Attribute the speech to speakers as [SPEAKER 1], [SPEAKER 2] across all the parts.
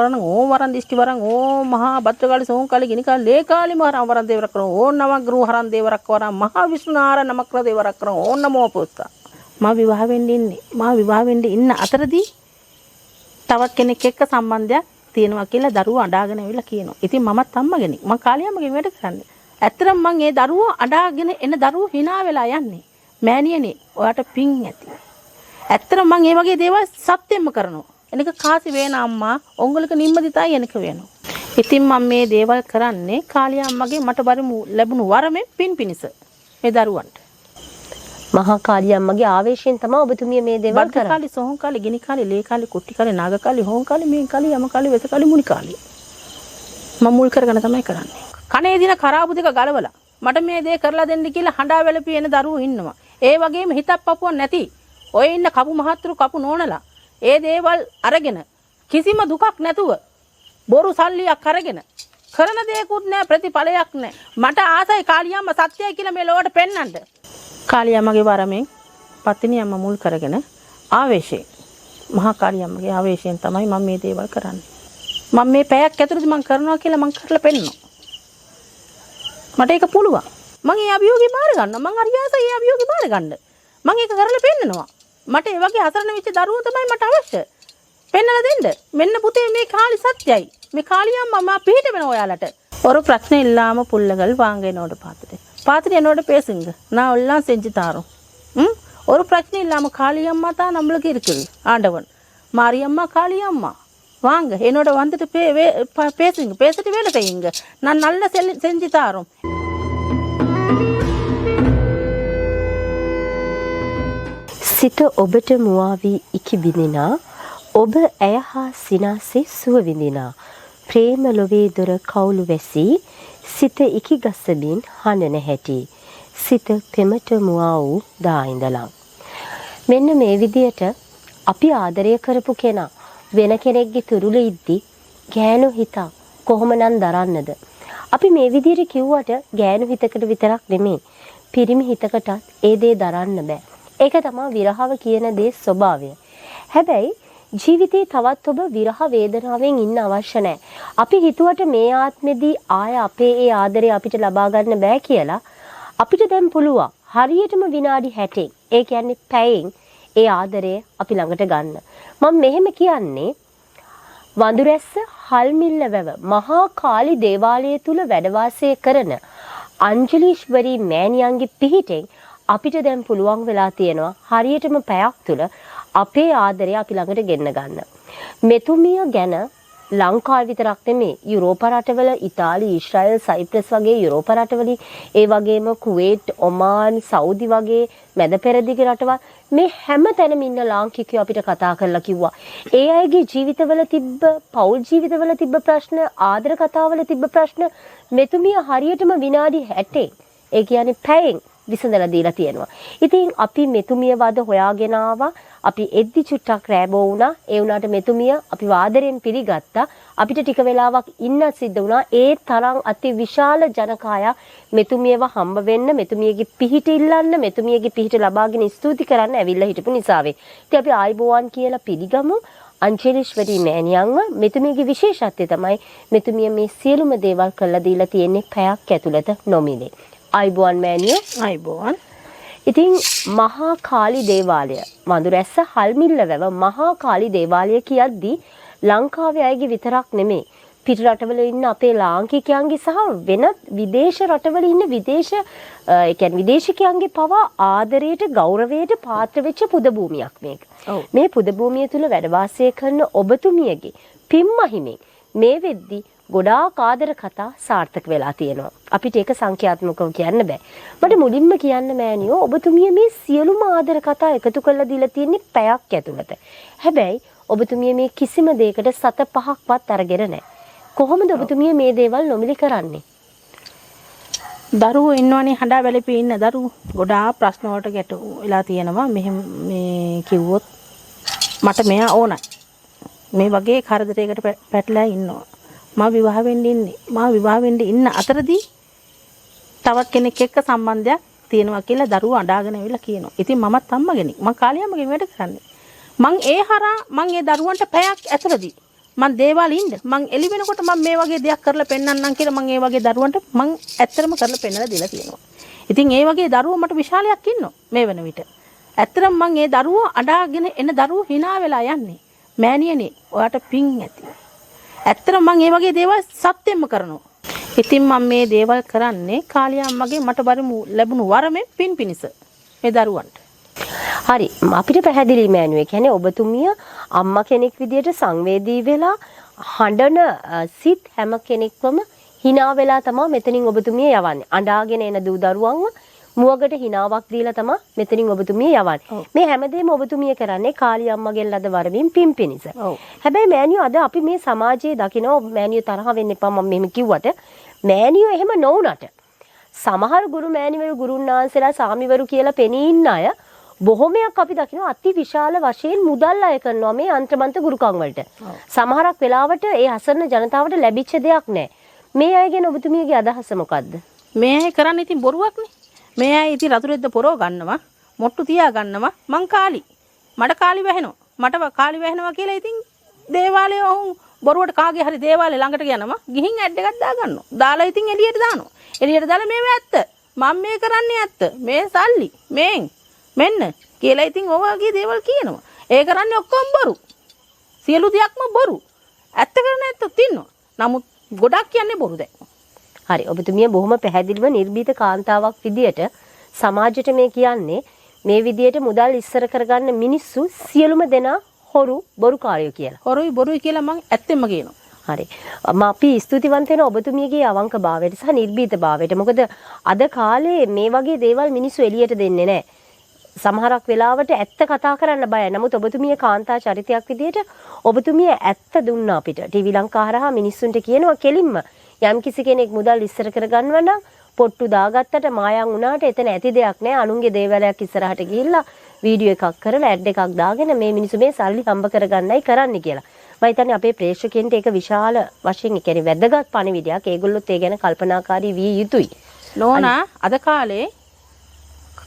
[SPEAKER 1] කරන ඕ වරන් දිස්ටි වරන් ඕ මහා භද්‍රකාලි සෝංකාලි ගිනිකාලි ලේකාලි මහරම් වරන් දේවරක් කරන ඕ නවග්‍රහ හරන් දේවරක් වරන් මහා විෂ්ණුනාර නමක්‍ර දේවරක් කරන ඕ නමෝ පුස්තා මා විවාහ වෙන්න ඉන්න අතරදී තවත් කෙනෙක් එක්ක සම්බන්ධයක් තියෙනවා කියලා දරුවෝ අඬාගෙන ඇවිල්ලා කියනවා. ඉතින් මමත් අම්මගෙනි මං කාලියම්මගෙන් වැඩ කරන්නේ. ඇත්තටම මං ඒ දරුවෝ අඬාගෙන එන දරුවෝ hina වෙලා යන්නේ. මෑණියනේ ඔයාට පිං ඇති. ඇත්තටම මං මේ වගේ දේවල් සත්‍යෙම කරනවා. එනක කාසි වේන අම්මා ඔංගලක නිම්මදිතයි එනක වෙනවා. ඉතින් මම මේ දේවල් කරන්නේ කාලියම්මගේ මට ලැබුණු වරමෙන් පින් පිනිස මේ දරුවන්ට.
[SPEAKER 2] මහා කාලියම්මගේ ආවේශයෙන් තමයි ඔබතුමිය මේ දේවල් කරන්නේ.
[SPEAKER 1] කාලි සෝහන් කාලි ගිනි කාලි ලේ කාලි කුට්ටි කාලි නාග කාලි හෝන් කාලි මේ කාලි යම කාලි වෙස කාලි මුනි කාලි මම මුල් කරගෙන තමයි කරන්නේ. කනේ දින කරාබු දෙක ගලවලා මට මේ දේ කරලා දෙන්න කියලා හඬා වැළපී එන දරුවෝ ඉන්නවා. ඒ වගේම හිතක් පපුවක් නැති ඔය ඉන්න කපු මහත්තුරු කපු නෝනලා ඒ දේවල් අරගෙන කිසිම දුකක් නැතුව බොරු සල්ලියක් අරගෙන කරන දේකුත් නැහැ ප්‍රතිඵලයක් නැහැ. මට ආසයි කාලියම්ම සත්‍යයි කියලා මේ ලෝකෙට පෙන්වන්න. කාලියම්මගේ වරමෙන් පත්තිනි අම්ම මුල් කරගෙන ආවේශයෙන් මහා කාලියම්මගේ ආවේශයෙන් තමයි මම මේ දේවල් කරන්නේ. මම මේ පැයක් ඇතුළත මම කරනවා කියලා මම කරලා පෙන්නනවා. මට ඒක පුළුවන්. මම ඒ අභියෝගේ බාර ගන්නවා. මම හරියසයි ඒ අභියෝගේ බාර ගන්න. මම ඒක කරලා පෙන්නනවා. මට ඒ වගේ අසරණ වෙච්ච දරුවෝ තමයි මට අවශ්‍ය. පෙන්නලා දෙන්න. මෙන්න පුතේ මේ කාලි සත්‍යයි. මේ කාලියම්ම මම පිට වෙන ඔයාලට. ஒரு பிரச்சனை இல்லாம புள்ளைகள் வாங்க என்னோட பார்த்துட்டு என்னோட பேசுங்க நான் எல்லாம் செஞ்சு தாரோம் ஒரு பிரச்சனை இல்லாம காளியம்மா தான் நம்மளுக்கு இருக்குது ஆண்டவன் மாரியம்மா காளியம்மா வாங்க என்னோட வந்துட்டு பேசுங்க பேசிட்டு வேலை செய்யுங்க நான் நல்லா செஞ்சு தாரோம்.
[SPEAKER 2] සිත ඔබට මුවාවී ඉකි විඳිනා ඔබ ඇය හා සිනාසේ සුව විඳිනා ප්‍රේම ලොවේ දොර කවුළු වැසී සිත ඉකි ගස්සමින් හඬන හැටි සිත පෙමට මුවා වූ දා ඉඳලා. මෙන්න මේ විදියට අපි ආදරය කරපු කෙනා වෙන කෙනෙක්ගේ තුරුල ඉද්දි ගෑනු හිත කොහොමනම් දරන්නද? අපි මේ විදියට කිව්වට ගෑනු හිතකට විතරක් නෙමෙයි පිරිමි හිතකටත් ඒ දේ දරන්න බෑ. ඒක තමයි විරහව කියන දේ ස්වභාවය. හැබැයි ජීවිතේ තවත් ඔබ විරහ වේදනාවෙන් ඉන්න අවශ්‍ය නැහැ. අපි හිතුවට මේ ආත්මෙදී ආය අපේ ඒ ආදරය අපිට ලබා ගන්න බෑ කියලා අපිට දැන් පුළුවන්. හරියටම විනාඩි 60න් ඒ කියන්නේ පැයෙන් ඒ ආදරය අපි ළඟට ගන්න. මම මෙහෙම කියන්නේ වඳුරැස්ස හල්මිල්ල වැව මහා කාලි දේවාලය තුල වැඩ වාසය කරන අංජලීශ්වරී මෑණියන්ගේ පිහිටෙන් අපිට දැන් පුළුවන් වෙලා තියෙනවා හරියටම පැයක් තුල අපේ ආදරය අපි ළඟට ගෙන්න ගන්න. මෙතුමිය ගැන ලංකාව විතරක් නෙමෙයි යුරෝපා රටවල ඉතාලි, ඊශ්‍රායල්, සයිප්‍රස් වගේ යුරෝපා රටවලින් ඒ වගේම කුවේට්, ඔමාන්, සෞදි වගේ මැද පෙරදිග රටවල් මේ හැම තැනම ඉන්න ලාංකිකයෝ අපිට කතා කරලා කිව්වා. ඒ අයගේ ජීවිතවල තිබ්බ, පෞල් ජීවිතවල තිබ්බ ප්‍රශ්න, ආදර කතාවල තිබ්බ ප්‍රශ්න මෙතුමිය හරියටම විනාඩි 60 ඒ කියන්නේ පැයෙන් විසඳලා දීලා තියෙනවා. ඉතින් අපි මෙතුමිය වද හොයාගෙන ආවා. අපි එද්දි චුට්ටක් රෑබෝ වුණා. ඒ වුණාට මෙතුමිය අපි ආදරෙන් පිළිගත්තා. අපිට ටික වෙලාවක් ඉන්න සිද්ධ වුණා. ඒ තරම් අති විශාල ජනකායක් මෙතුමියව හම්බ වෙන්න, මෙතුමියගේ පිහිට ඉල්ලන්න, මෙතුමියගේ පිහිට ලබාගෙන ස්තුති කරන්න ඇවිල්ලා හිටපු නිසාවේ. ඉතින් අපි ආයිබෝවන් කියලා පිළිගමු. අංජලීශ්වරී මෑණියන්ව මෙතුමියගේ විශේෂත්වය තමයි මෙතුමිය මේ සියලුම දේවල් කළා දීලා තියෙන්නේ පැයක් ඇතුළත නොමිලේ. ආයිබෝවන් මෑණියෝ.
[SPEAKER 1] ආයිබෝවන්.
[SPEAKER 2] ඉතින් මහා කාලි දේවාලය වඳුරැස්ස හල්මිල්ල වැව මහා කාලි දේවාලය කියද්දී ලංකාවේ අයගේ විතරක් නෙමෙයි පිට රටවල ඉන්න අපේ ලාංකිකයන්ගේ සහ වෙනත් විදේශ රටවල ඉන්න විදේශිකයන්ගේ පවා ආදරයට ගෞරවයට පාත්‍ර වෙච්ච පුද භූමියක් මේක. මේ පුද භූමිය තුල වැඩ වාසය කරන ඔබතුමියගේ පින්මහිමෙන් මේ වෙද්දී ගොඩාක් ආදර කතා සාර්ථක වෙලා තියෙනවා. අපිට ඒක සංඛ්‍යාත්මකව කියන්න බෑ. මට මුලින්ම කියන්න මෑණියෝ ඔබතුමිය මේ සියලුම ආදර කතා එකතු කරලා දීලා තියෙන්නේ පැයක් ඇතුළත. හැබැයි ඔබතුමිය මේ කිසිම දෙයකට 7-5ක්වත් අරගෙන නැහැ. කොහොමද ඔබතුමිය මේ දේවල් නොමිලේ කරන්නේ?
[SPEAKER 1] දරුවෝ ඉන්නවනේ හඬා වැළපී ඉන්න දරුවෝ ගොඩාක් ප්‍රශ්න වලට ගැටුලා තියෙනවා. මෙහෙම මේ කිව්වොත් මට මෙයා ඕනයි. මේ වගේ කරදරයකට පැටලලා ඉන්නවා. මා විවාහ වෙන්න ඉන්න අතරදී තවත් කෙනෙක් එක්ක සම්බන්ධයක් තියෙනවා කියලා දරුවෝ අඬාගෙන ඇවිල්ලා කියනවා. ඉතින් මමත් අම්මගෙනි මං කාලියම්මගෙන් වැඩ කරන්නේ. මං ඒ දරුවන්ට පැයක් ඇතුළතදී මං දේවාල ඉන්න මං එළි වෙනකොට මම මේ වගේ දෙයක් කරලා පෙන්නන්නම් කියලා මං ඒ වගේ දරුවන්ට මං ඇත්තටම කරලා පෙන්නලා දීලා තියෙනවා. ඉතින් ඒ වගේ දරුවෝ මට විශාලයක් ඉන්නවා මේ වෙන විට. ඇත්තටම මං ඒ දරුවෝ අඩාගෙන එන දරුවෝ hina වෙලා යන්නේ. මෑණියනේ ඔයාට පිං ඇති. ඇත්තටම මං ඒ වගේ දේවල් සත්‍යෙන්ම කරනවා. ඉතින් මම මේ දේවල් කරන්නේ කාලියා අම්මගේ මට ලැබුණු වරමෙන් පින් පිනිස මේ දරුවන්ට.
[SPEAKER 2] හරි අපිට පැහැදිලි මෑණියෝ. ඒ කියන්නේ ඔබතුමිය අම්මා කෙනෙක් විදියට සංවේදී වෙලා හඬන සිත් හැම කෙනෙක්වම hina වෙලා තමයි මෙතනින් ඔබතුමිය යවන්නේ. අඬාගෙන එන දූ දරුවන්ව මුවගට හිනාවක් දීලා තමයි මෙතනින් ඔබතුමිය යවන්නේ. මේ හැමදේම ඔබතුමිය කරන්නේ කාලිය අම්මගෙන් ලද වරමින් පින් පිනිස. හැබැයි මෑණියෝ අද අපි මේ සමාජයේ දකිනවා මෑණියෝ තරහ වෙන්න එපා මම මෙහෙම කිව්වට මෑණියෝ එහෙම නොවුනට සමහර ගුරු මෑණිවරු ගුරුන් වහන්සේලා සාමිවරු කියලා පෙනී ඉන්න අය බොහොමයක් අපි දකිනවා අති විශාල වශයෙන් මුදල් අය කරනවා මේ අන්ත්‍රමන්ත ගුරුකම් වලට. සමහරක් වෙලාවට ඒ අසරණ ජනතාවට ලැබිච්ච දෙයක් නැහැ. මේ අය ගැන ඔබතුමියගේ අදහස මොකද්ද?
[SPEAKER 1] මේ අය කරන්නේ ඉතින් බොරුවක්නේ. මේ අය ඉතින් රතුරෙද්ද පොරව ගන්නවා, මොට්ටු තියා ගන්නවා. මං කාලි. මට කාලි වැහෙනවා. මට කාලි වැහෙනවා කියලා ඉතින් දේවාලේ ඔහු බොරුවට කාගේ හරි දේවාලේ ළඟට යනවා. ගිහින් ඇඩ් එකක් දා ගන්නවා. දාලා ඉතින් එළියට දානවා. එළියට දාලා මේව ඇත්ත. මම මේ කරන්නේ ඇත්ත. මේ සල්ලි. මෙන්න කියලා ඉතින් ඔයගේ දේවල් කියනවා. ඒ කරන්නේ ඔක්කොම බොරු. සියලු දෙයක්ම බොරු. ඇත්ත කරන්නේ ඇත්තත් ඉන්නවා. නමුත් ගොඩක් කියන්නේ බොරු දැන්.
[SPEAKER 2] හරි ඔබතුමිය බොහොම පැහැදිලිව නිර්භීත කාන්තාවක් විදියට සමාජයට මේ කියන්නේ මේ විදියට මුදල් ඉස්සර කරගන්න මිනිස්සු සියලුම දෙනා හොරු බොරුකාරයෝ කියලා.
[SPEAKER 1] හොරුයි බොරුයි කියලා මං ඇත්තෙන්ම කියනවා.
[SPEAKER 2] හරි. අපි ස්තුතිවන්ත වෙන ඔබතුමියගේ අවංකභාවයට සහ නිර්භීතභාවයට. මොකද අද කාලේ මේ වගේ දේවල් මිනිස්සු එළියට දෙන්නේ නැහැ. සමහරක් වෙලාවට ඇත්ත කතා කරන්න බයයි. නමුත් ඔබතුමිය කාන්තා චරිතයක් විදියට ඔබතුමිය ඇත්ත දුන්නා අපිට. ටීවී ලංකා හරහා මිනිස්සුන්ට කියනවා කෙලින්ම යම් කිසි කෙනෙක් මුදල් ඉස්සර කරගන්නවා නම් පොට්ටු දාගත්තට මායම් වුණාට එතන ඇති දෙයක් නැහැ. අනුන්ගේ දේවලයක් ඉස්සරහට ගිහිල්ලා වීඩියෝ එකක් කරලා ඇඩ් එකක් දාගෙන මේ මිනිස්සු මේ සල්ලි හම්බ කරගන්නයි කරන්නේ කියලා. මම හිතන්නේ අපේ ප්‍රේක්ෂකයන්ට ඒක විශාල වශයෙන් ඒ කියන්නේ වැදගත් පණිවිඩයක්. ඒගොල්ලොත් ඒ ගැන කල්පනාකාරී විය යුතුයි.
[SPEAKER 1] නෝනා අද කාලේ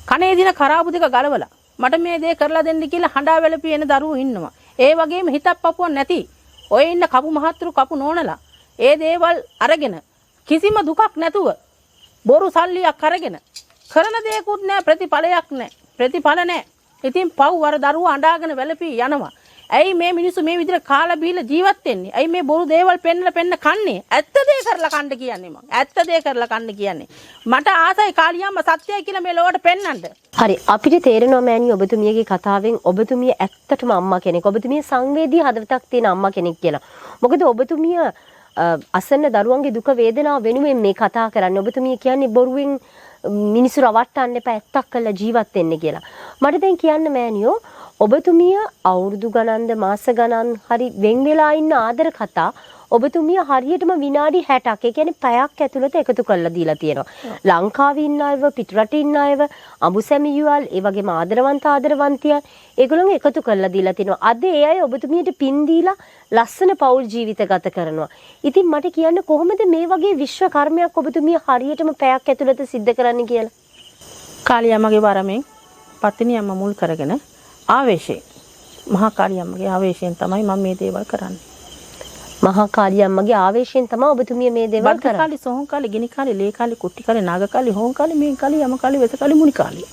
[SPEAKER 1] කනේ දින කරාබු දෙක ගලවලා මට මේ දේ කරලා දෙන්න කියලා හඬා වැළපී එන දරුවෝ ඉන්නවා. ඒ වගේම හිතක් පපුවක් නැති ඔය ඉන්න කපු මහත්තුරු කපු නෝනලා ඒ දේවල් අරගෙන කිසිම දුකක් නැතුව බොරු සල්ලියක් අරගෙන කරන දේකුත් නැහැ ප්‍රතිඵලයක් නැහැ. ප්‍රතිඵල නැහැ. ඉතින් පව් අර දරුවෝ අඬාගෙන වැළපී යනවා. ඇයි මේ මිනිස්සු මේ විදිහට කාලා බීලා ජීවත් වෙන්නේ? ඇයි මේ බොරු දේවල් පෙන්න කන්නේ? ඇත්ත දේ කරලා කන්න කියන්නේ මං. ඇත්ත දේ කරලා කන්න කියන්නේ. මට ආසයි කාලියම්ම සත්‍යයි කියලා මේ ලෝවට පෙන්නන්න.
[SPEAKER 2] හරි අපිට තේරෙනවා මෑණි ඔබතුමියගේ කතාවෙන් ඔබතුමිය ඇත්තටම අම්මා කෙනෙක්. ඔබතුමිය සංවේදී හදවතක් තියෙන අම්මා කෙනෙක් කියලා. මොකද ඔබතුමිය අසන්න දරුවන්ගේ දුක වේදනාව වෙනුවෙන් මේ කතා කරන්නේ. ඔබතුමිය කියන්නේ බොරුවෙන් මිනිස්සු රවට්ටන්න එපා ඇත්තක් කරලා ජීවත් වෙන්න කියලා. මට දැන් කියන්න මෑණියෝ ඔබතුමිය අවුරුදු ගණන්ද මාස ගණන් හරි වෙන් වෙලා ඉන්න ආදර කතා ඔබතුමිය හරියටම විනාඩි 60ක් ඒ කියන්නේ පැයක් ඇතුළත එකතු කරලා දීලා තියෙනවා. ලංකාවේ ඉන්න අයව පිටරටේ ඉන්න අයව අඹුසැමියුවල් ඒ වගේම ආදරවන්තයන් ඒගොල්ලෝ එකතු කරලා දීලා තියෙනවා. අද ඒ අය ඔබතුමියට පින් දීලා ලස්සන පෞල් ජීවිත ගත කරනවා. ඉතින් මට කියන්න කොහොමද මේ වගේ විශ්ව කර්මයක් ඔබතුමිය හරියටම පැයක් ඇතුළත සිද්ධ කරන්න කියලා?
[SPEAKER 1] කාලියම්මගේ වරමෙන් පත්තිනි අම්මා මුල් කරගෙන ආවේශයෙන් මහා කාලියම්මගේ ආවේශයෙන් තමයි මම මේ දේවල් කරන්නේ.
[SPEAKER 2] මහා කාලියම්මගේ ආවේශයෙන් තමයි ඔබතුමිය මේ දේවල් කරන්නේ.
[SPEAKER 1] බල්ක කාලි සොහොන් කාලි ගිනි කාලි ලේ කාලි කුට්ටි කාලි නාග කාලි හොන් කාලි මේ කාලි යම කාලි වෙස කාලි මුනි කාලි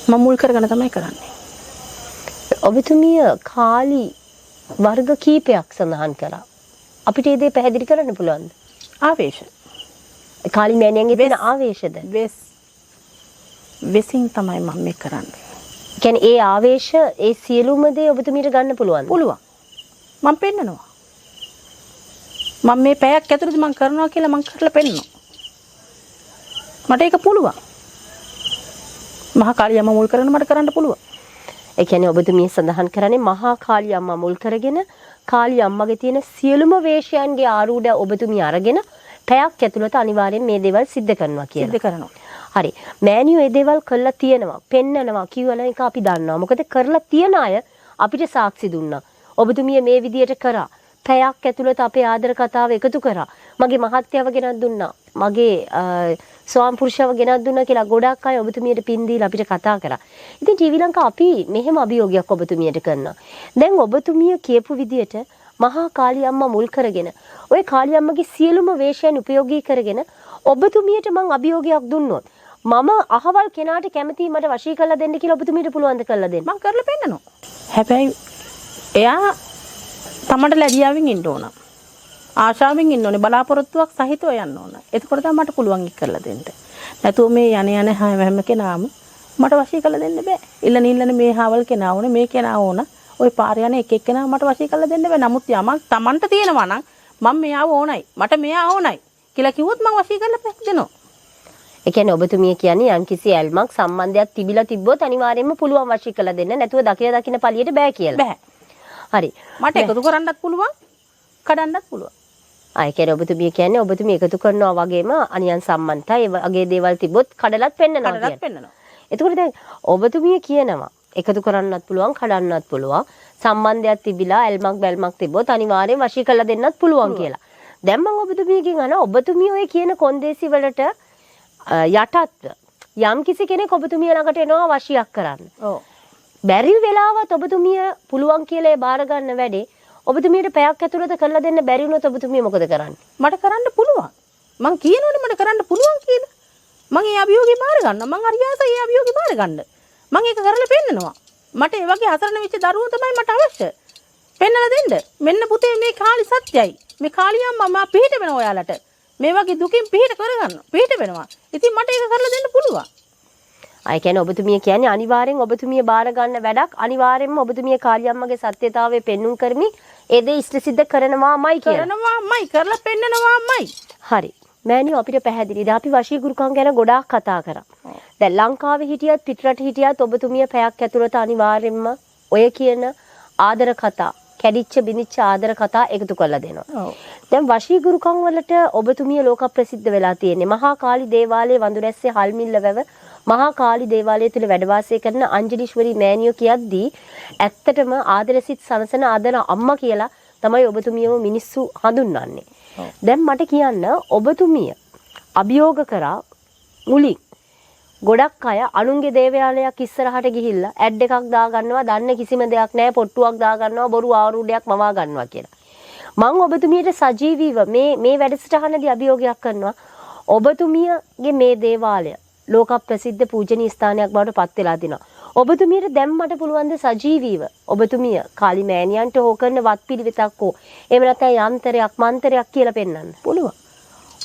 [SPEAKER 1] මම මුල් කරගෙන තමයි කරන්නේ.
[SPEAKER 2] ඔබතුමිය කාලි වර්ග කීපයක් සඳහන් කළා. අපිට මේ දේ පැහැදිලි කරන්න පුළුවන්ද?
[SPEAKER 1] ආවේශ.
[SPEAKER 2] කාලි මෑණියන්ගේ තියෙන ආවේශද?
[SPEAKER 1] වෙසින් තමයි මම මේ කරන්නේ.
[SPEAKER 2] කියන්නේ ඒ ආවේශ ඒ සියලුම දේ ඔබතුමියට ගන්න පුළුවන්ද?
[SPEAKER 1] පුළුවන්. මම පෙන්නනවා. මම මේ පැයක් ඇතුළත මම කරනවා කියලා මම කරලා පෙන්නනවා. මට ඒක පුළුවන්. මහා කාලියම්ම මුල් කරගෙන මට කරන්න පුළුවන්.
[SPEAKER 2] ඒ කියන්නේ ඔබතුමිය සඳහන් කරන්නේ මහා කාලියම්ම මුල් කරගෙන කාලියම්මගේ තියෙන සියලුම වේශයන්ගේ ආරූඪ ඔබතුමිය අරගෙන පැයක් ඇතුළත අනිවාර්යෙන් මේ දේවල් සිද්ධ කරනවා කියලා.
[SPEAKER 1] සිද්ධ කරනවා.
[SPEAKER 2] හරි. මෑණියෝ මේ දේවල් කළා තියෙනවා, පෙන්නනවා කියවල එක අපි දන්නවා. මොකද කරලා තියන අය අපිට සාක්ෂි දුන්නා. ඔබතුමිය මේ විදියට කරා. පැයක් ඇතුළත අපේ ආදර කතාව එකතු කරා. මගේ මහත්යව ගෙනත් දුන්නා. මගේ ස්වාම පුරුෂයව ගෙනත් දුන්නා කියලා ගොඩක් අය ඔබතුමියට පින් දීලා අපිට කතා කරා. ඉතින් ටීවී ලංකා අපි මෙහෙම අභියෝගයක් ඔබතුමියට කරනවා. දැන් ඔබතුමිය කියපු විදියට මහා කාලි අම්මා මුල් කරගෙන ওই කාලි අම්මගේ සියලුම වේශයන් උපයෝගී කරගෙන ඔබතුමියට මං අභියෝගයක් දුන්නොත් මම අහවල් කෙනාට කැමතියි මට වශී කරලා දෙන්න කියලා ඔබතුමියට පුළුවන් ද කරලා දෙන්න?
[SPEAKER 1] මං කරලා පෙන්නනවා. හැබැයි එයා තමන්ට ලැජ්ජාවෙන් ඉන්න ඕන. ආශාවෙන් ඉන්න ඕනේ. බලාපොරොත්තුවක් සහිතව යන්න ඕන. එතකොට තමයි මට පුළුවන් ඉක් කරලා දෙන්න. නැතුව මේ යන හැම කෙනාම මට වශී කරලා දෙන්න බෑ. ඉල්ලන මේ හාවල් කෙනා ඕනේ, මේ කෙනා ඕන. ওই පාර යන එක එක්කෙනා මට වශී කරලා දෙන්න බෑ. නමුත් යමක් තමන්ට තියෙනවා නම් මම මෙයාව ඕනයි. මට මෙයා ඕනයි කියලා කිව්වොත් මම වශී කරලා දෙනවා.
[SPEAKER 2] ඒ කියන්නේ ඔබතුමිය කියන්නේ යම්කිසි ඇල්මක් සම්බන්ධයක් තිබිලා තිබ්බොත් අනිවාර්යයෙන්ම පුළුවන් වශී කරලා දෙන්න. නැතුව දකින පළියට බෑ කියලා.
[SPEAKER 1] බෑ.
[SPEAKER 2] හරි.
[SPEAKER 1] මට එකතු කරන්නත් පුළුවන්, කඩන්නත් පුළුවන්.
[SPEAKER 2] ඒ කියන්නේ ඔබතුමිය කියන්නේ ඔබතුමිය එකතු කරනවා වගේම අනියන් සම්බන්ධතා ඒ වගේ දේවල් තිබ්බොත් කඩලත් පෙන්නනවා කියන්නේ. එතකොට දැන් ඔබතුමිය කියනවා එකතු කරන්නත් පුළුවන්, කඩන්නත් පුළුවන්. සම්බන්ධයක් තිබිලා ඇල්මක් බැල්මක් තිබ්බොත් අනිවාර්යෙන් වශී කරලා දෙන්නත් පුළුවන් කියලා. දැන් මම ඔබතුමියගෙන් අහනවා ඔබතුමිය ඔය කියන කොන්දේසි වලට යටත්ව යම් කිසි කෙනෙක් ඔබතුමිය ළඟට එනවා වශියක් කරන්න.
[SPEAKER 1] ඔව්.
[SPEAKER 2] බැරි වෙලාවත් ඔබතුමිය පුළුවන් කියලා බාර ගන්න වැඩේ ඔබතුමියට පැයක් ඇතුළත කරලා දෙන්න බැරි වුණොත් ඔබතුමිය මොකද කරන්නේ?
[SPEAKER 1] මට කරන්න පුළුවන්. මං කියනෝනේ මට කරන්න පුළුවන් කියලා. මං ඒ අභියෝගේ බාර ගන්නවා. මං හරියට ඒ අභියෝගේ බාර ගන්න. මං ඒක කරලා පෙන්නනවා. මට ඒ වගේ අසරණ වෙච්ච දරුවෝ තමයි මට අවශ්‍ය. පෙන්නලා දෙන්න. මෙන්න පුතේ මේ කාලි සත්‍යයි. මේ කාලියම්ම මම පිහිට වෙනවා ඔයාලට. මේ වගේ දුකින් පිහිට කරගන්න. පිහිට වෙනවා. ඉතින් මට ඒක කරලා දෙන්න පුළුවන්.
[SPEAKER 2] ඒ කියන්නේ ඔබතුමිය කියන්නේ අනිවාර්යෙන් ඔබතුමිය බාර ගන්න වැඩක් අනිවාර්යෙන්ම ඔබතුමිය කාලියම්මගේ සත්‍යතාවය පෙන්눔 කරමින් ඒ දේ ඉෂ්ට සිද්ධ කරනවාමයි කියලා.
[SPEAKER 1] කරනවාමයි කරලා පෙන්නනවාමයි.
[SPEAKER 2] හරි. මෑණියෝ අපිට පැහැදිලිද අපි වශී ගුරුකම් ගැන ගොඩාක් කතා කරා. දැන් ලංකාවේ හිටියත් පිටරට හිටියත් ඔබතුමිය පැයක් ඇතුළත අනිවාර්යෙන්ම ඔය කියන ආදර කතා, කැඩිච්ච බිනිච්ච ආදර කතා එකතු කරලා දෙනවා. දැන් වශී ගුරුකම් වලට ඔබතුමිය ලෝක ප්‍රසිද්ධ වෙලා තියෙන්නේ මහා කාලි දේවාලයේ වඳුරැස්සේ හල්මිල්ල වැව මහා කාලි දේවාලය තුල වැඩ වාසය කරන අංජලිශ්වරී මෑණියෝ කියද්දී ඇත්තටම ආදරසිත සනසන ආදර අම්මා කියලා තමයි ඔබතුමියව මිනිස්සු හඳුන්වන්නේ. දැන් මට කියන්න ඔබතුමිය අභියෝග කරා මුලින් ගොඩක් අය අනුන්ගේ දේවාලයක් ඉස්සරහට ගිහිල්ලා ඇඩ් එකක් දා ගන්නවා දන්න කිසිම දෙයක් නැහැ පොට්ටුවක් දා ගන්නවා බොරු ආරුඩයක් මවා ගන්නවා කියලා. මම ඔබතුමියට සජීවීව මේ වැඩසටහනදී අභියෝගයක් කරනවා ඔබතුමියගේ මේ දේවාලය ලෝක ප්‍රසිද්ධ පූජනීය ස්ථානයක් බවට පත් වෙලා තිනවා. ඔබතුමියට දැන් මට පුළුවන් ද සජීවීව ඔබතුමිය කාලි මෑණියන්ට හෝ කරන වත්පිළිවෙතක් හෝ එහෙම නැත්නම් යන්ත්‍රයක් මන්ත්‍රයක් කියලා පෙන්වන්න.
[SPEAKER 1] පුළුවන්.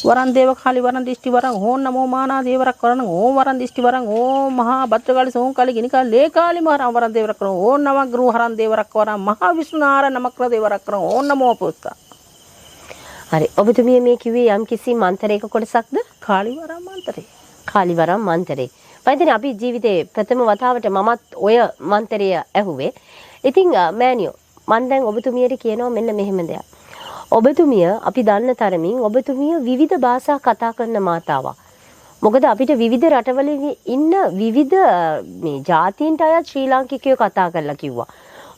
[SPEAKER 1] වරන් දේව කාලි වරන් දිෂ්ටි වරන් ඕන් නමෝ මානා දේවරක් කරන ඕම් වරන් දිෂ්ටි වරන් ඕම් මහා භද්‍රකාලි සෝම් කාලි ගිනිකාලි ලේකාලි මහරම් වරන් දේවරක් කරන ඕන් නම ගෘහ හරන් දේවරක් වරන් මහා විෂ්ණුනාර නමක්‍ර දේවරක් කරන ඕන් නමෝ පුස්තා.
[SPEAKER 2] හරි. ඔබතුමිය මේ කිව්වේ යම් කිසි මන්ත්‍රයක කොටසක්ද?
[SPEAKER 1] කාලි වරන් මන්ත්‍රේ.
[SPEAKER 2] කාලි වරන් මන්ත්‍රේ. වයිදනේ අපි ජීවිතේ ප්‍රථම වතාවට මමත් ඔය මන්ත්‍රය ඇහුවේ. ඉතින් මෑණියෝ මම දැන් ඔබතුමියට කියනවා මෙන්න මෙහෙම දෙයක්. ඔබතුමිය අපි දන්න තරමින් ඔබතුමිය විවිධ භාෂා කතා කරන මාතාවක්. මොකද අපිට විවිධ රටවල ඉන්න විවිධ මේ ජාතීන්ට අයත් ශ්‍රී ලාංකිකයෝ කතා කරලා කිව්වා.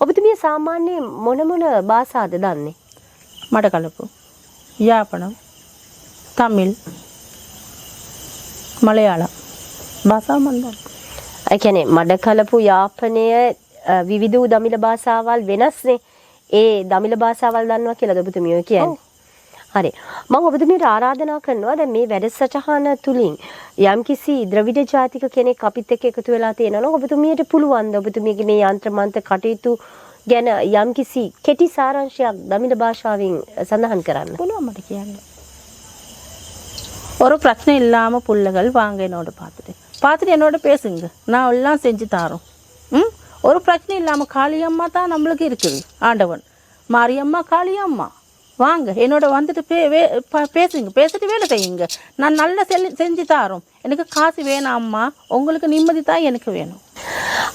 [SPEAKER 2] ඔබතුමිය සාමාන්‍ය මොන භාෂාද දන්නේ?
[SPEAKER 1] මට කලපු යාපනම් තමිල් මලයාලම් භාෂා මන් දන්නවා.
[SPEAKER 2] ඒ කියන්නේ මඩ කලපු යාපනය විවිධ වූ දමිළ භාෂාවල් වෙනස්නේ. ඒ දමිළ භාෂාවල් දන්නවා කියලාද ඔබතුමිය කියන්නේ? හරි. මම ඔබතුමියට ආරාධනා කරනවා දැන් මේ වැඩසටහන තුලින් යම්කිසි ද්‍රවිඩ ජාතික කෙනෙක් අපිත් එක්ක එකතු වෙලා තියෙනවා නම් ඔබතුමියට පුළුවන් ද ඔබතුමියගේ මේ යంత్ర මන්ත්‍ර කටයුතු ගැන යම්කිසි කෙටි සාරාංශයක් දමිළ භාෂාවෙන් සඳහන් කරන්න?
[SPEAKER 1] පුළුවන් මට කියන්න. ஒரு பிரச்சனை இல்லாமல் புள்ளைகள் வாங்க என்னோட பார்த்துட்டு என்னோட பேசுங்க நான் எல்லாம் செஞ்சு தாரோம். ஒரு பிரச்சனை இல்லாமல் காளியம்மா தான் நம்மளுக்கு இருக்குது ஆண்டவன். மாரியம்மா காளியம்மா வாங்க என்னோட வந்துட்டு பேசுங்க பேசிட்டு வேலை செய்யுங்க நான் நல்லா செஞ்சு தாரோம். எனக்கு காசு வேணாம் அம்மா உங்களுக்கு நிம்மதி தான் எனக்கு வேணும்.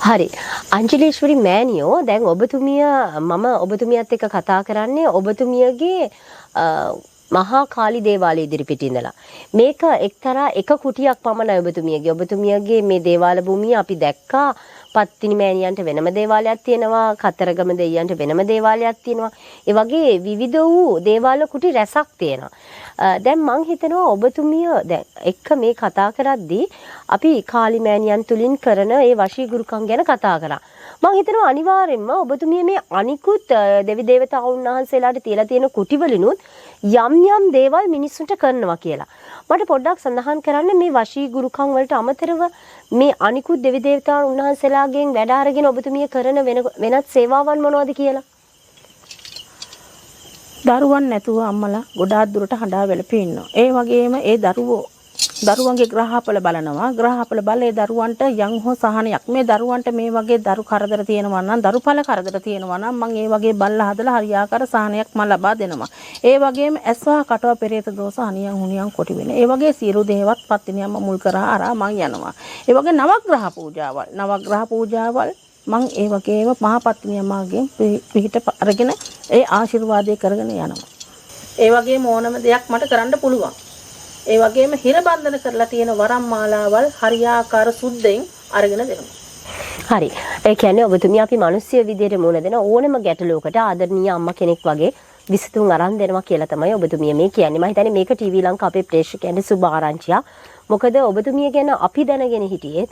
[SPEAKER 2] හරි. අංජලීශ්වරි මෑණියෝ දැන් ඔබතුමිය මම ඔබතුමියත් එක්ක කතා කරන්නේ ඔබතුමියගේ මහා කාලි දේවාලය ඉදිරිපිට ඉඳලා. මේක එක්තරා එක කුටියක් පමණයි ඔබතුමියගේ. ඔබතුමියගේ මේ දේවාල භූමිය අපි දැක්කා පත්තිනි මෑණියන්ට වෙනම දේවාලයක් තියෙනවා, කතරගම දෙයියන්ට වෙනම දේවාලයක් තියෙනවා. ඒ වගේ විවිධ වූ දේවාල කුටි රැසක් තියෙනවා. දැන් මං හිතනවා ඔබතුමිය දැන් එක්ක මේ කතා කරද්දී අපි කාලි මෑණියන් තුලින් කරන ඒ වශී ගුරුකම් ගැන කතා කරා. මං හිතනවා අනිවාර්යෙන්ම ඔබතුමිය මේ අනිකුත් දෙවි දේවතාවුන් වහන්සේලාට තියලා තියෙන කුටිවලිනුත් යම් දේවල් මිනිස්සුන්ට කරනවා කියලා. මට පොඩ්ඩක් සඳහන් කරන්න මේ වශී ගුරුකම් වලට අමතරව මේ අනිකුත් දෙවි දේවතාවුන් වහන්සේලාගෙන් වැඩ අරගෙන ඔබතුමිය කරන වෙනත් සේවාවන් මොනවද කියලා?
[SPEAKER 1] දරුවන් නැතුව අම්මලා ගොඩාක් දුරට හඬා වැළපී ඉන්නවා. ඒ වගේම ඒ දරුවන්ගේ ග්‍රහපල බලනවා. ග්‍රහපල බලේ දරුවන්ට යම් හෝ සහනයක්. මේ දරුවන්ට මේ වගේ දරු කරදර තියෙනවා නම්, දරුපල කරදර තියෙනවා නම් මම ඒ වගේ බල්ලා හදලා හරියාකාර සහනයක් මම ලබා දෙනවා. ඒ වගේම ඇස්වා කටව පෙරේත දෝෂ අනියන් හුනියන් කොටි වෙන. ඒ වගේ සියලු දේවත් පත්තිනියම මුල් කරා අරා මං යනවා. ඒ වගේ නවග්‍රහ පූජාවල් මං ඒ වගේම මහා පත්තිනියමගෙන් පිහිට අරගෙන ඒ ආශිර්වාදය කරගෙන යනවා. ඒ වගේම ඕනම දෙයක් මට කරන්න පුළුවන්. ඒ වගේම හිර බන්ධන කරලා තියෙන වරම් මාලාවල් හරියාකාර සුද්ධයෙන් අරගෙන දෙනවා.
[SPEAKER 2] හරි. ඒ කියන්නේ ඔබතුමිය අපි මිනිස්සු විදියට මුණ දෙන ඕනම ගැටලුවකට ආදරණීය අම්මා කෙනෙක් වගේ විසඳුම් අරන් දෙනවා කියලා තමයි ඔබතුමිය මේ කියන්නේ. මම හිතන්නේ මේක ටීවී ලංකා අපේ ප්‍රේක්ෂකයන්ට සුබ ආරංචියක්. මොකද ඔබතුමිය ගැන අපි දැනගෙන හිටියේ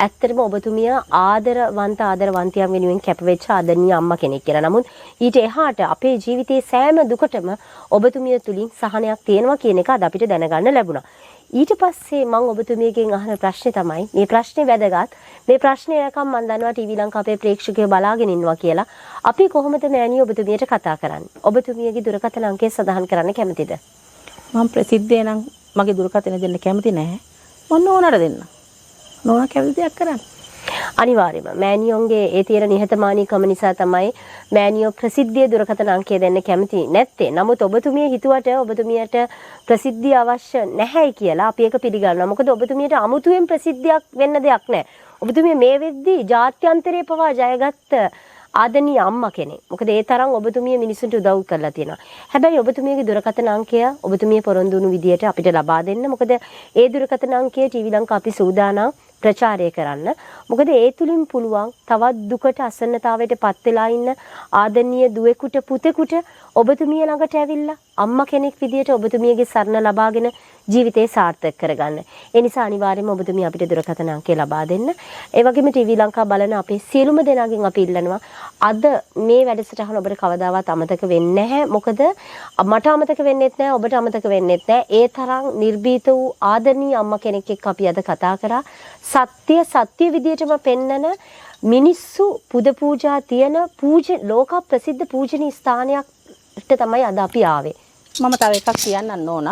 [SPEAKER 2] ඇත්තටම ඔබතුමිය ආදරවන්තයන් වෙනුවෙන් කැපවෙච්ච ආදරණීය අම්මා කෙනෙක් කියලා. නමුත් ඊට එහාට අපේ ජීවිතයේ සෑම දුකටම ඔබතුමිය තුලින් සහනයක් තියෙනවා කියන එක අද අපිට දැනගන්න ලැබුණා. ඊට පස්සේ මම ඔබතුමියගෙන් අහන ප්‍රශ්නේ තමයි මේ ප්‍රශ්නේ වැදගත්. මේ ප්‍රශ්නේ යකම් මම දන්නවා ටීවී ලංකා අපේ ප්‍රේක්ෂකයෝ බලාගෙන ඉන්නවා කියලා. අපි කොහොමද මෑණිය ඔබතුමියට කතා කරන්නේ? ඔබතුමියගේ දුරකථන අංකය සඳහන් කරන්න කැමතිද?
[SPEAKER 1] මම ප්‍රසිද්ධ නම් මගේ දුරකථන දෙන්න කැමති නැහැ. මම නෝනාට දෙන්න. නෝනා කැමති දෙයක් කරන්න.
[SPEAKER 2] අනිවාර්යයෙන්ම මෑණියෝන්ගේ ඒ තියෙන නිහතමානීකම නිසා තමයි මෑණියෝ ප්‍රසිද්ධිය දුරකථන අංකය දෙන්න කැමති නැත්තේ. නමුත් ඔබතුමිය හිතුවට ඔබතුමියට ප්‍රසිද්ධිය අවශ්‍ය නැහැයි කියලා අපි ඒක පිළිගන්නවා. මොකද ඔබතුමියට අමුතුවෙන් ප්‍රසිද්ධියක් වෙන්න දෙයක් නැහැ. ඔබතුමිය මේ වෙද්දී ජාත්‍යන්තරයේ පවා ජයගත්ත ආදරණීය අම්මා කෙනෙක්. මොකද ඒ තරම් ඔබතුමිය මිනිසුන්ට උදව් කරලා තියෙනවා. හැබැයි ඔබතුමියගේ දුරකථන අංකය ඔබතුමිය පොරොන්දු වුණු විදියට අපිට ලබා දෙන්න. මොකද ඒ දුරකථන අංකය ටීවී ලංකා අපි සූදානම් ප්‍රචාරය කරන්න. මොකද ඒ තුලින් පුළුවන් තවත් දුකට අසන්නතාවයට පත් වෙලා ඉන්න ආදරණීය දුවෙකුට පුතෙකුට ඔබතුමිය ළඟට ඇවිල්ලා අම්මා කෙනෙක් විදියට ඔබතුමියගේ සරණ ලබාගෙන ජීවිතේ සාර්ථක කරගන්න. ඒ නිසා අනිවාර්යයෙන්ම ඔබතුමිය අපිට දුරකථන අංකය ලබා දෙන්න. ඒ වගේම ටීවී ලංකා බලන අපේ සියලුම දෙනාගෙන් අපි ඉල්ලනවා අද මේ වැඩසටහන ඔබට කවදාවත් අමතක වෙන්නේ නැහැ. මොකද මට අමතක වෙන්නෙත් නැහැ, ඔබට අමතක වෙන්නෙත් නැහැ. ඒ තරම් නිර්භීත වූ ආදරණීය අම්මා කෙනෙක් එක්ක අපි අද කතා කරා. සත්‍ය විදියටම පෙන්නන මිනිස්සු පුද පූජා තියෙන ලෝක ප්‍රසිද්ධ පූජනීය ස්ථානයකට තමයි අද අපි ආවේ.
[SPEAKER 1] මම තව එකක් කියන්නන්න ඕන.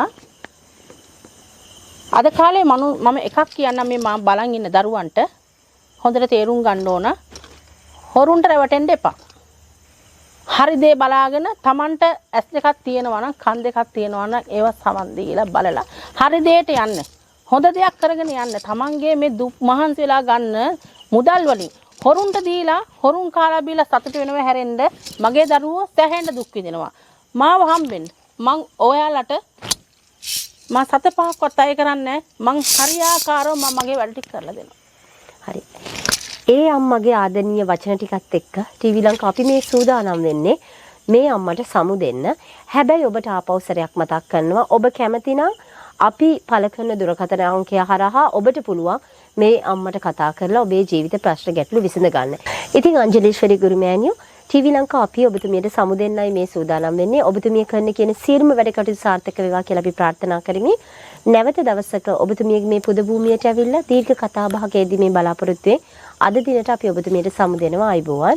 [SPEAKER 1] අද කාලේ මම එකක් කියන්නම් මේ මම බලන් ඉන්න දරුවන්ට හොඳට තේරුම් ගන්න ඕන. හොරුන්ට රැවටෙන්න එපා. හරි දේ බලාගෙන Tamanට ඇස් දෙකක් තියෙනවා නම් කන් දෙකක් තියෙනවා නම් ඒවා සමන් දීලා බලලා හරි දෙයට යන්න. හොඳ දෙයක් කරගෙන යන්න. Tamanගේ මේ දුක් මහන්සි වෙලා ගන්න මුදල් වලින් හොරුන්ට දීලා හොරුන් කාලා බීලා සතුට වෙනවා හැරෙන්න මගේ දරුවෝ සැහැන්න දුක් විඳිනවා. මාව හම්බෙන්න. මං ඔයාලට මම 7-5ක්වත් අය කරන්නේ මං හරියාකාරව මම මගේ වැඩ ටික කරලා දෙනවා.
[SPEAKER 2] හරි. ඒ අම්මගේ ආදරණීය වචන ටිකත් එක්ක ටීවී ලංකා අපි මේ සූදානම් වෙන්නේ මේ අම්මට සමු දෙන්න. හැබැයි ඔබට ආපෞසරයක් මතක් කරනවා. ඔබ කැමති නම් අපි පළ කරන දුරකථන අංකය හරහා ඔබට පුළුවන් මේ අම්මට කතා කරලා ඔබේ ජීවිත ප්‍රශ්න ගැටලු විසඳ ගන්න. ඉතින් අංජලීශ්වරි ගුරුමෑණියෝ ටීවී ලංකා අපි ඔබතුමියට සමු දෙන්නයි මේ සූදානම් වෙන්නේ. ඔබතුමිය කරන කියන සියලුම වැඩ කටයුතු සාර්ථක වේවා කියලා අපි ප්‍රාර්ථනා කරමි. නැවත දවසක ඔබතුමියගේ මේ පුද භූමියට ඇවිල්ලා දීර්ඝ කතා බහකදී මේ බලාපොරොත්තු වෙ අද දිනට අපි ඔබතුමියට සමු දෙනවා. ආයුබෝවන්.